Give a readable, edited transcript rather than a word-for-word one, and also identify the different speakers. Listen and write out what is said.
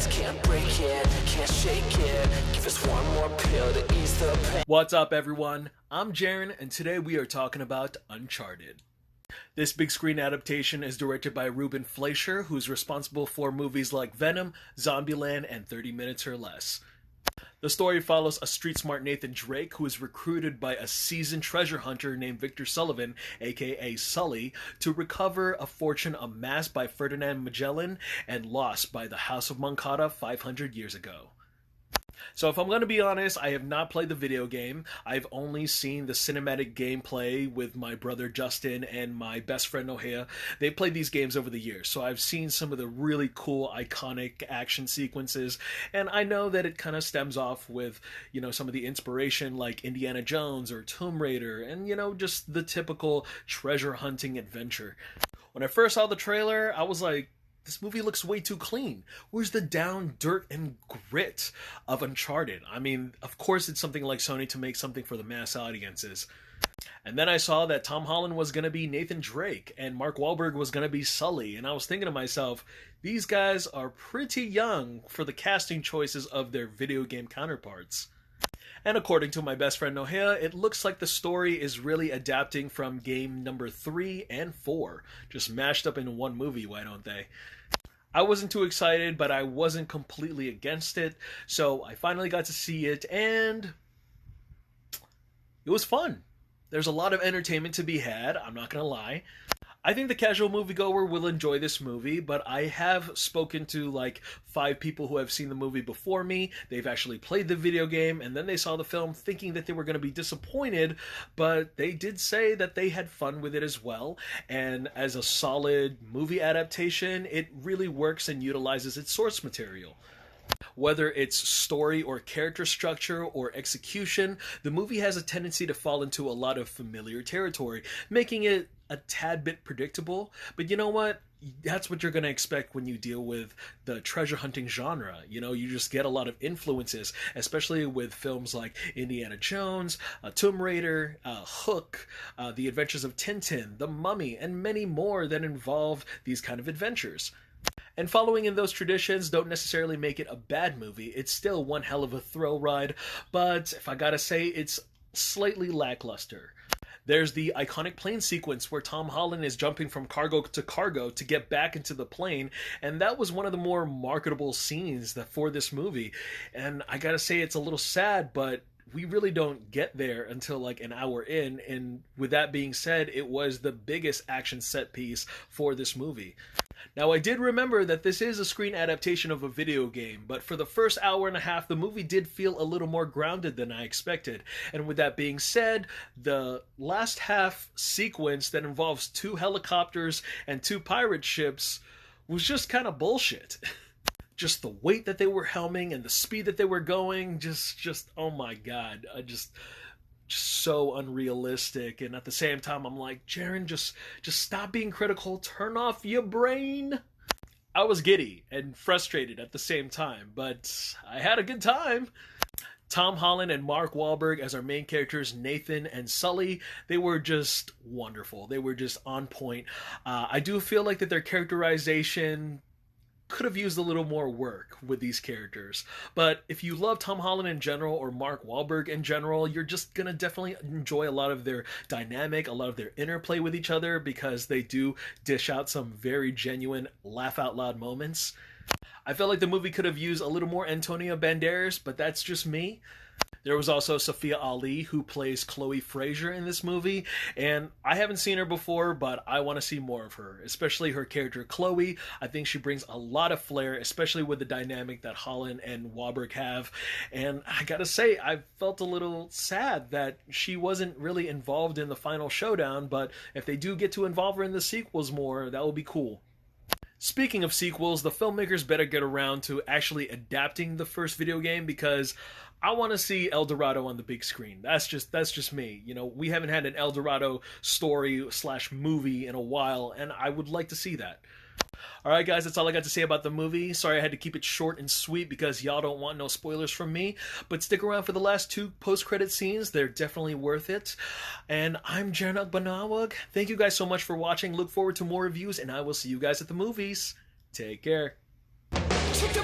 Speaker 1: just can't break it, can't shake it. Give us one more pill to ease the pain.
Speaker 2: What's up, everyone? I'm Jaren, and today we are talking about Uncharted. This big screen adaptation is directed by Ruben Fleischer, who's responsible for movies like Venom, Zombieland, and 30 Minutes or Less. The story follows a street-smart Nathan Drake who is recruited by a seasoned treasure hunter named Victor Sullivan, aka Sully, to recover a fortune amassed by Ferdinand Magellan and lost by the House of Moncada 500 years ago. So if I'm going to be honest, I have not played the video game. I've only seen the cinematic gameplay with my brother Justin and my best friend Nohea. They played these games over the years, so I've seen some of the really cool, iconic action sequences, and I know that it kind of stems off with, some of the inspiration like Indiana Jones or Tomb Raider, and, just the typical treasure hunting adventure. When I first saw the trailer, I was like, this movie looks way too clean. Where's the down, dirt, and grit of Uncharted? I mean, of course it's something like Sony to make something for the mass audiences. And then I saw that Tom Holland was going to be Nathan Drake, and Mark Wahlberg was going to be Sully, and I was thinking to myself, these guys are pretty young for the casting choices of their video game counterparts. And according to my best friend Nohea, it looks like the story is really adapting from game number 3 and 4, just mashed up in one movie, why don't they? I wasn't too excited, but I wasn't completely against it, so I finally got to see it, and it was fun. There's a lot of entertainment to be had, I'm not gonna lie. I think the casual moviegoer will enjoy this movie, but I have spoken to like 5 people who have seen the movie before me. They've actually played the video game, and then they saw the film thinking that they were going to be disappointed, but they did say that they had fun with it as well. And as a solid movie adaptation, it really works and utilizes its source material. Whether it's story or character structure or execution, the movie has a tendency to fall into a lot of familiar territory, making it a tad bit predictable. But you know what? That's what you're going to expect when you deal with the treasure hunting genre. You just get a lot of influences, especially with films like Indiana Jones, Tomb Raider, Hook, The Adventures of Tintin, The Mummy, and many more that involve these kind of adventures. And following in those traditions don't necessarily make it a bad movie. It's still one hell of a thrill ride, but if I gotta say, it's slightly lackluster. There's the iconic plane sequence where Tom Holland is jumping from cargo to cargo to get back into the plane, and that was one of the more marketable scenes for this movie. And I gotta say, it's a little sad, but we really don't get there until like an hour in, and with that being said, it was the biggest action set piece for this movie. Now, I did remember that this is a screen adaptation of a video game, but for the first hour and a half, the movie did feel a little more grounded than I expected. And with that being said, the last half sequence that involves 2 helicopters and 2 pirate ships was just kind of bullshit. Just the weight that they were helming and the speed that they were going, just oh my god, just so unrealistic. And at the same time, I'm like, Jaren, just stop being critical, turn off your brain. I was giddy and frustrated at the same time, but I had a good time. Tom Holland and Mark Wahlberg as our main characters, Nathan and Sully, they were just wonderful. They were just on point. I do feel like that their characterization could have used a little more work with these characters. But if you love Tom Holland in general or Mark Wahlberg in general, you're just gonna definitely enjoy a lot of their dynamic, a lot of their interplay with each other, because they do dish out some very genuine laugh out loud moments. I felt like the movie could have used a little more Antonio Banderas, but that's just me. There was also Sophia Ali, who plays Chloe Fraser in this movie, and I haven't seen her before, but I want to see more of her, especially her character Chloe. I think she brings a lot of flair, especially with the dynamic that Holland and Wahlberg have, and I gotta say, I felt a little sad that she wasn't really involved in the final showdown, but if they do get to involve her in the sequels more, that will be cool. Speaking of sequels, the filmmakers better get around to actually adapting the first video game, because I want to see El Dorado on the big screen. That's just me. We haven't had an El Dorado story / movie in a while, and I would like to see that. Alright guys, that's all I got to say about the movie. Sorry I had to keep it short and sweet because y'all don't want no spoilers from me. But stick around for the last 2 post-credit scenes. They're definitely worth it. And I'm Jaren Banawag. Thank you guys so much for watching. Look forward to more reviews, and I will see you guys at the movies. Take care.
Speaker 1: Check the